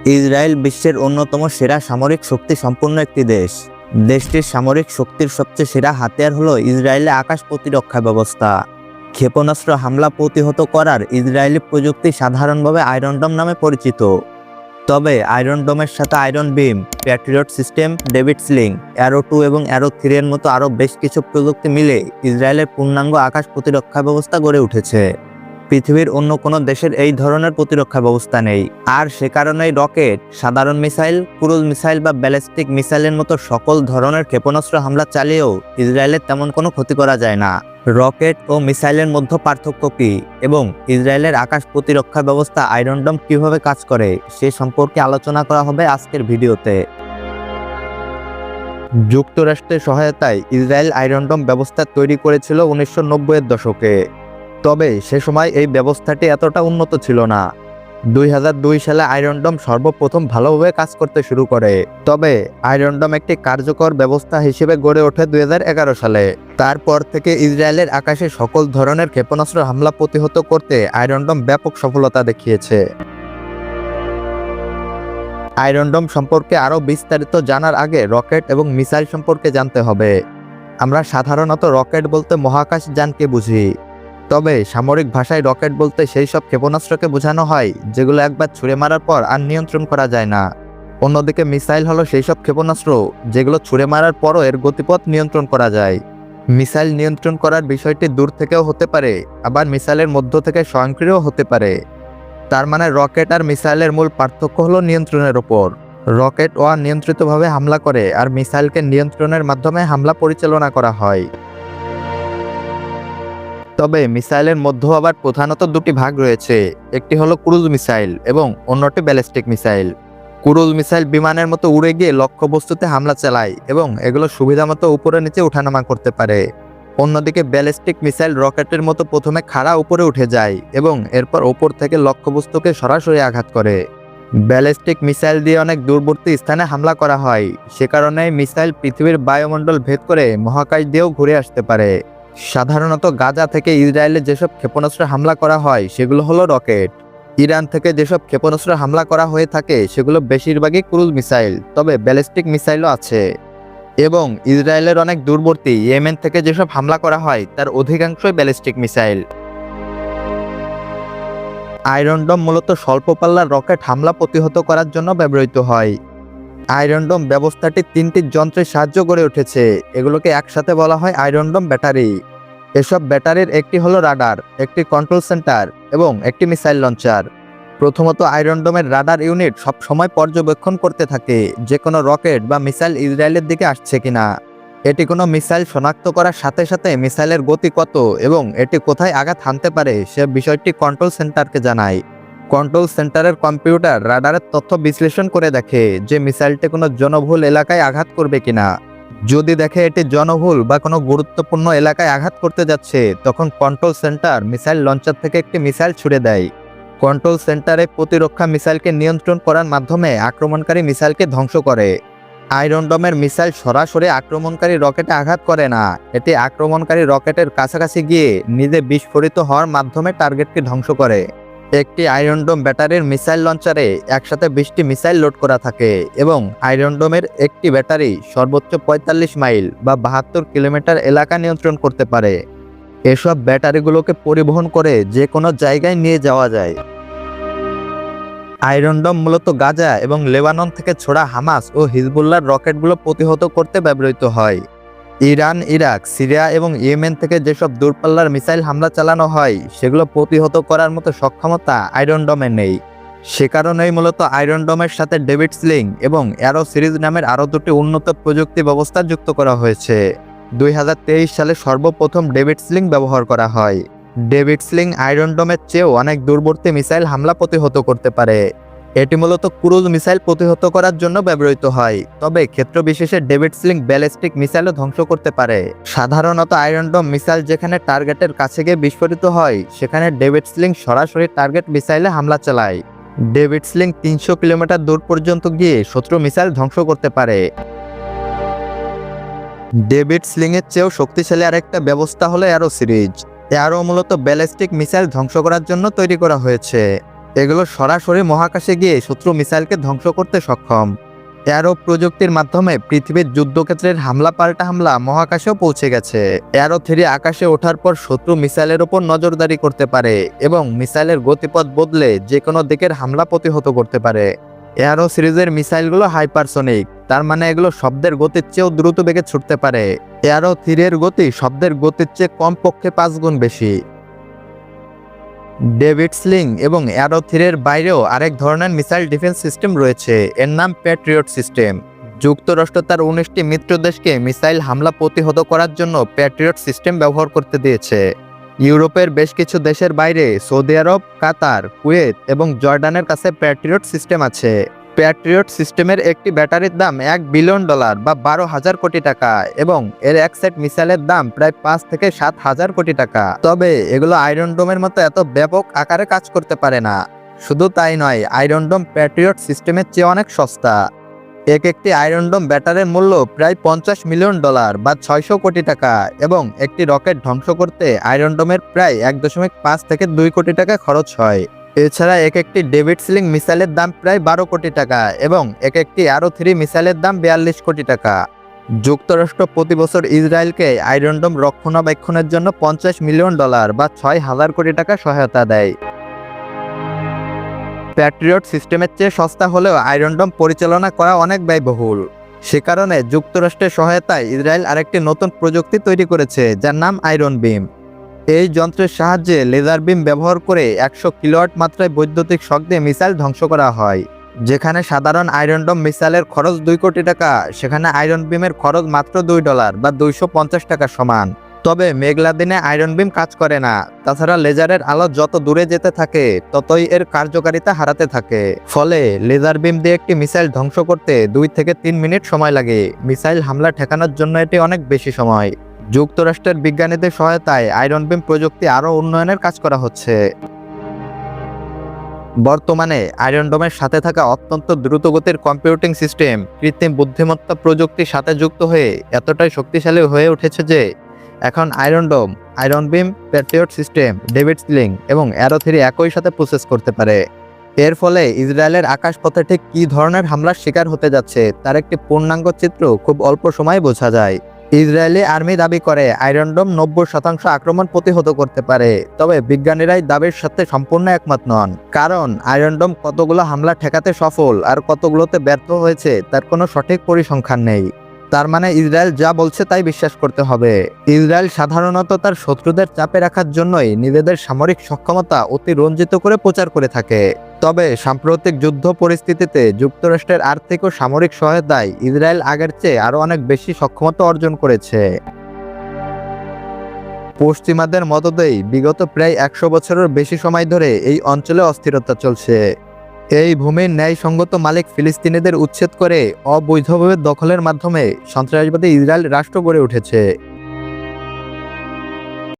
Israel বিশ্বের অন্যতম সেরা সামরিক শক্তি সম্পন্ন একটি দেশ। দেশটির সামরিক শক্তির সবচেয়ে সেরা হাতিয়ার হলো ইসরায়েলের আকাশ প্রতিরক্ষা ব্যবস্থা। ক্ষেপণাস্ত্র হামলা প্রতিহত করার ইসরায়েলি প্রযুক্তি সাধারণভাবে আয়রন ডোম নামে পরিচিত। তবে আয়রন ডোমের সাথে Iron Beam, Patriot system, David Sling, Arrow 2 এবং অ্যারো 3 এর মতো আরও বেশ কিছু প্রযুক্তি মিলে ইসরায়েলের পূর্ণাঙ্গ আকাশ প্রতিরক্ষা ব্যবস্থা গড়ে উঠেছে। পৃথিবীর অন্য কোনো দেশের এই ধরনের প্রতিরক্ষা ব্যবস্থা নেই, আর সে কারণেই রকেট, সাধারণ মিসাইল, ক্রুজ মিসাইল বা ব্যালিস্টিক মিসাইলের মতো সকল ধরনের ক্ষেপণাস্ত্র হামলা চালিয়েও ইসরায়েলের তেমন কোনো ক্ষতি করা যায় না। রকেট ও মিসাইলের মধ্যে পার্থক্য কী এবং ইসরায়েলের আকাশ প্রতিরক্ষা ব্যবস্থা আয়রন ডোম কীভাবে কাজ করে সে সম্পর্কে আলোচনা করা হবে আজকের ভিডিওতে। যুক্তরাষ্ট্রের সহায়তায় ইসরায়েল আয়রন ডোম ব্যবস্থা তৈরি করেছিল 1990-এর দশকে। তবে সে সময় এই ব্যবস্থাটি এতটা উন্নত ছিল না। 2002 সালে আয়রন ডোম সর্বপ্রথম ভালোভাবে কাজ করতে শুরু করে। তবে আয়রন ডোম একটি কার্যকর ব্যবস্থা হিসেবে গড়ে ওঠে 2011 সালে। তারপর থেকে ইসরায়েলের আকাশে সকল ধরনের ক্ষেপণাস্ত্র হামলা প্রতিহত করতে আয়রন ডোম ব্যাপক সফলতা দেখিয়েছে। আয়রন ডোম সম্পর্কে আরও বিস্তারিত জানার আগে রকেট এবং মিসাইল সম্পর্কে জানতে হবে। আমরা সাধারণত রকেট বলতে মহাকাশ যানকে বুঝি। তবে সামরিক ভাষায় রকেট বলতে সেই সব ক্ষেপণাস্ত্রকে বোঝানো হয় যেগুলো একবার ছুঁড়ে মারার পর আর নিয়ন্ত্রণ করা যায় না। অন্যদিকে মিসাইল হলো সেই সব ক্ষেপণাস্ত্র যেগুলো ছুঁড়ে মারার পরও এর গতিপথ নিয়ন্ত্রণ করা যায়। মিসাইল নিয়ন্ত্রণ করার বিষয়টি দূর থেকেও হতে পারে, আবার মিসাইলের মধ্য থেকে স্বয়ংক্রিয়ও হতে পারে। তার মানে রকেট আর মিসাইলের মূল পার্থক্য হলো নিয়ন্ত্রণের ওপর। রকেট অনিয়ন্ত্রিতভাবে হামলা করে আর মিসাইলকে নিয়ন্ত্রণের মাধ্যমে হামলা পরিচালনা করা হয়। তবে মিসাইলের মধ্যেও আবার প্রধানত দুটি ভাগ রয়েছে, একটি হলো ক্রুজ মিসাইল এবং অন্যটি ব্যালিস্টিক মিসাইল। ক্রুজ মিসাইল বিমানের মতো উড়ে গিয়ে লক্ষ্যবস্তুতে হামলা চালায় এবং এগুলো সুবিধামতো উপরে নিচে ওঠানামা করতে পারে। অন্যদিকে ব্যালিস্টিক মিসাইল রকেটের মতো প্রথমে খাড়া উপরে উঠে যায় এবং এরপর ওপর থেকে লক্ষ্যবস্তুকে সরাসরি আঘাত করে। ব্যালিস্টিক মিসাইল দিয়ে অনেক দূরবর্তী স্থানে হামলা করা হয়, সে কারণে মিসাইল পৃথিবীর বায়ুমণ্ডল ভেদ করে মহাকাশ দিয়েও ঘুরে আসতে পারে। সাধারণত গাজা থেকে ইসরায়েলে যেসব ক্ষেপণাস্ত্র হামলা করা হয় সেগুলো হলো রকেট। ইরান থেকে যেসব ক্ষেপণাস্ত্র হামলা করা হয়ে থাকে সেগুলো বেশিরভাগই ক্রুজ মিসাইল, তবে ব্যালিস্টিক মিসাইলও আছে। এবং ইসরায়েলের অনেক দূরবর্তী ইয়েমেন থেকে যেসব হামলা করা হয় তার অধিকাংশই ব্যালিস্টিক মিসাইল। আয়রন ডোম মূলত স্বল্প পাল্লার রকেট হামলা প্রতিহত করার জন্য ব্যবহৃত হয়। আয়রন ডোম ব্যবস্থাটি 3টি যন্ত্রের সাহায্য গড়ে উঠেছে, এগুলোকে একসাথে বলা হয় আয়রন ডোম ব্যাটারি। এসব ব্যাটারির একটি হলো রাডার, একটি কন্ট্রোল সেন্টার এবং একটি মিসাইল লঞ্চার। প্রথমত আয়রন ডোমের রাডার ইউনিট সব সময় পর্যবেক্ষণ করতে থাকে যে কোনো রকেট বা মিসাইল ইসরায়েলের দিকে আসছে কিনা। এটি কোনো মিসাইল শনাক্ত করার সাথে সাথে মিসাইলের গতি কত এবং এটি কোথায় আঘাত হানতে পারে সে বিষয়টি কন্ট্রোল সেন্টারকে জানায়। কন্ট্রোল সেন্টারের কম্পিউটার রাডারের তথ্য বিশ্লেষণ করে দেখে যে মিসাইলটি কোনো জনবহুল এলাকায় আঘাত করবে কিনা। যদি দেখে এটি জনবহুল বা কোনো গুরুত্বপূর্ণ এলাকায় আঘাত করতে যাচ্ছে, তখন কন্ট্রোল সেন্টার মিসাইল লঞ্চার থেকে একটি মিসাইল ছুড়ে দেয়। কন্ট্রোল সেন্টারে প্রতিরক্ষা মিসাইলকে নিয়ন্ত্রণ করার মাধ্যমে আক্রমণকারী মিসাইলকে ধ্বংস করে। আয়রন ডোমের মিসাইল সরাসরি আক্রমণকারী রকেটে আঘাত করে না, এটি আক্রমণকারী রকেটের কাছাকাছি গিয়ে নিজে বিস্ফোরিত হওয়ার মাধ্যমে টার্গেটকে ধ্বংস করে। একটি আয়রন ডোম ব্যাটারির মিসাইল লঞ্চারে একসাথে 20টি মিসাইল লোড করা থাকে এবং আয়রন ডোমের একটি ব্যাটারি সর্বোচ্চ 45 মাইল বা 72 কিলোমিটার এলাকা নিয়ন্ত্রণ করতে পারে। এসব ব্যাটারিগুলোকে পরিবহন করে যে কোনো জায়গায় নিয়ে যাওয়া যায়। আয়রন ডোম মূলত গাজা এবং লেবানন থেকে ছোড়া হামাস ও হিজবুল্লাহর রকেটগুলো প্রতিহত করতে ব্যবহৃত হয়। ইরান, ইরাক, সিরিয়া এবং ইয়েমেন থেকে যেসব দূরপাল্লার মিসাইল হামলা চালানো হয় সেগুলো প্রতিহত করার মতো সক্ষমতা আয়রন ডোমে নেই। সে কারণেই মূলত আয়রন ডোমের সাথে ডেভিড স্লিং এবং অ্যারো সিরিজ নামের আরও দুটি উন্নত প্রযুক্তি ব্যবস্থা যুক্ত করা হয়েছে। 2023 সালে সর্বপ্রথম ডেভিড স্লিং ব্যবহার করা হয়। ডেভিড স্লিং আয়রন ডোমের চেয়েও অনেক দূরবর্তী মিসাইল হামলা প্রতিহত করতে পারে। এটি মূলত ক্রুজ মিসাইল প্রতিহত করার জন্য ব্যবহৃত হয়, তবে ক্ষেত্র বিশেষে ডেভিড স্লিং ব্যালিস্টিক মিসাইলও ধ্বংস করতে পারে। সাধারণত আয়রন ডোম মিসাইল যেখানে টার্গেটের কাছে গিয়ে বিস্ফোরিত হয় সেখানে ডেভিড স্লিং সরাসরি টার্গেট মিসাইলে হামলা চালায়। ডেভিড স্লিং 300 কিলোমিটার দূর পর্যন্ত গিয়ে শত্রু মিসাইল ধ্বংস করতে পারে। ডেভিড স্লিংয়ের চেয়েও শক্তিশালী আরেকটা ব্যবস্থা হলো অ্যারো সিরিজ। অ্যারো মূলত ব্যালিস্টিক মিসাইল ধ্বংস করার জন্য তৈরি করা হয়েছে। এগুলো সরাসরি মহাকাশে গিয়ে শত্রু মিসাইলকে ধ্বংস করতে সক্ষম। অ্যারো প্রযুক্তির মাধ্যমে পৃথিবীর যুদ্ধক্ষেত্রের হামলা পাল্টা হামলা মহাকাশেও পৌঁছে গেছে। অ্যারো 3 আকাশে ওঠার পর শত্রু মিসাইলের উপর নজরদারি করতে পারে এবং মিসাইলের গতিপথ বদলে যে কোনো দিকের হামলা প্রতিহত করতে পারে। অ্যারো সিরিজের মিসাইলগুলো হাইপারসোনিক, তার মানে এগুলো শব্দের গতির চেয়েও দ্রুত বেগে ছুটতে পারে। অ্যারো 3 এর গতি শব্দের গতির চেয়ে কমপক্ষে 5 গুণ বেশি। ডেভিড স্লিং এবং অ্যারো 3 এর বাইরেও আরেক ধরনের মিসাইল ডিফেন্স সিস্টেম রয়েছে, এর নাম প্যাট্রিয়ট সিস্টেম। যুক্তরাষ্ট্র তার 19টি মিত্র দেশকে মিসাইল হামলা প্রতিহত করার জন্য প্যাট্রিয়ট সিস্টেম ব্যবহার করতে দিয়েছে। ইউরোপের বেশ কিছু দেশের বাইরে সৌদি আরব, কাতার, কুয়েত এবং জর্ডানের কাছে প্যাট্রিয়ট সিস্টেম আছে। প্যাট্রিয়ট সিস্টেমের একটি ব্যাটারির দাম $1 বিলিয়ন বা 12,000 কোটি টাকা এবং এর এক সেট মিসাইলের দাম প্রায় 5 থেকে 7,000 কোটি টাকা। তবে এগুলো আয়রন ডোমের মতো এত ব্যাপক আকারে কাজ করতে পারে না। শুধু তাই নয়, আয়রন ডোম প্যাট্রিয়ট সিস্টেমের চেয়ে অনেক সস্তা। একটি আয়রন ডোম ব্যাটারির মূল্য প্রায় $50 মিলিয়ন বা 600 কোটি টাকা এবং একটি রকেট ধ্বংস করতে আয়রন ডোমের প্রায় 1.5 থেকে 2 কোটি টাকা খরচ হয়। এছাড়া একটি ডেভিড স্লিং মিসাইলের দাম প্রায় 12 কোটি টাকা এবং একটি অ্যারো 3 মিসাইলের দাম 42 কোটি টাকা। যুক্তরাষ্ট্র প্রতি বছর ইসরায়েলকে আয়রন ডোম রক্ষণাবেক্ষণের জন্য $50 মিলিয়ন বা 6,000 কোটি টাকা সহায়তা দেয়। প্যাট্রিয়ট সিস্টেমের চেয়ে সস্তা হলেও আয়রন ডোম পরিচালনা করা অনেক ব্যয়বহুল। সে কারণে যুক্তরাষ্ট্রের সহায়তায় ইসরায়েল আরেকটি নতুন প্রযুক্তি তৈরি করেছে, যার নাম আয়রন বিম। এই যন্ত্রের সাহায্যে লেজার বিম ব্যবহার করে 100 কিলোওয়াট মাত্রায় বৈদ্যুতিক শক দিয়ে মিসাইল ধ্বংস করা হয়। যেখানে সাধারণ আয়রন ডোম মিসাইলের খরচ 2 কোটি টাকা, সেখানে আয়রন বিমের খরচ মাত্র $2 বা 250 টাকা সমান। তবে মেঘলা দিনে আয়রন বিম কাজ করে না। তাছাড়া লেজারের আলো যত দূরে যেতে থাকে ততই এর কার্যকারিতা হারাতে থাকে। ফলে লেজার বিম দিয়ে একটি মিসাইল ধ্বংস করতে 2 থেকে 3 মিনিট সময় লাগে। মিসাইল হামলা ঠেকানোর জন্য এটি অনেক বেশি সময়। যুক্তরাষ্ট্রের বিজ্ঞানীদের সহায়তায় আয়রন বিম প্রযুক্তি আরও উন্নয়নের কাজ করা হচ্ছে। বর্তমানে আয়রন ডোমের সাথে থাকা অত্যন্ত দ্রুতগতির কম্পিউটিং সিস্টেম কৃত্রিম বুদ্ধিমত্তা প্রযুক্তির সাথে যুক্ত হয়ে এতটাই শক্তিশালী হয়ে উঠেছে যে এখন আয়রন ডোম, iron Beam, Patriot system, David sling এবং অ্যারো 3 একই সাথে প্রসেস করতে পারে। এর ফলে ইসরায়েলের আকাশপথে ঠিক কী ধরনের হামলার শিকার হতে যাচ্ছে তার একটি পূর্ণাঙ্গ চিত্র খুব অল্প সময়ে বোঝা যায়। ইসরায়েলি আর্মি দাবি করে আয়রন ডোম 90% আক্রমণ প্রতিহত করতে পারে, তবে বিজ্ঞানীরাই দাবির সাথে সম্পূর্ণ একমত নন। কারণ আয়রন ডোম কতগুলো হামলা ঠেকাতে সফল আর কতগুলোতে ব্যর্থ হয়েছে তার কোনো সঠিক পরিসংখ্যান নেই। তার মানে ইসরায়েল যা বলছে তাই বিশ্বাস করতে হবে। ইসরায়েল সাধারণত তার শত্রুদের চাপে রাখার জন্যই নিজেদের সামরিক সক্ষমতা অতিরঞ্জিত করে প্রচার করে থাকে। তবে সাম্প্রতিক যুদ্ধ পরিস্থিতিতে যুক্তরাষ্ট্রের আর্থিক ও সামরিক সহায়তায় ইসরায়েল আগের চেয়ে আরও অনেক বেশি সক্ষমতা অর্জন করেছে। পশ্চিমাদের মদদেই বিগত প্রায় 100 বছরের বেশি সময় ধরে এই অঞ্চলে অস্থিরতা চলছে। এই ভূমির ন্যায়সঙ্গত মালিক ফিলিস্তিনিদের উচ্ছেদ করে অবৈধভাবে দখলের মাধ্যমে সন্ত্রাসবাদী ইসরায়েল রাষ্ট্র গড়ে উঠেছে।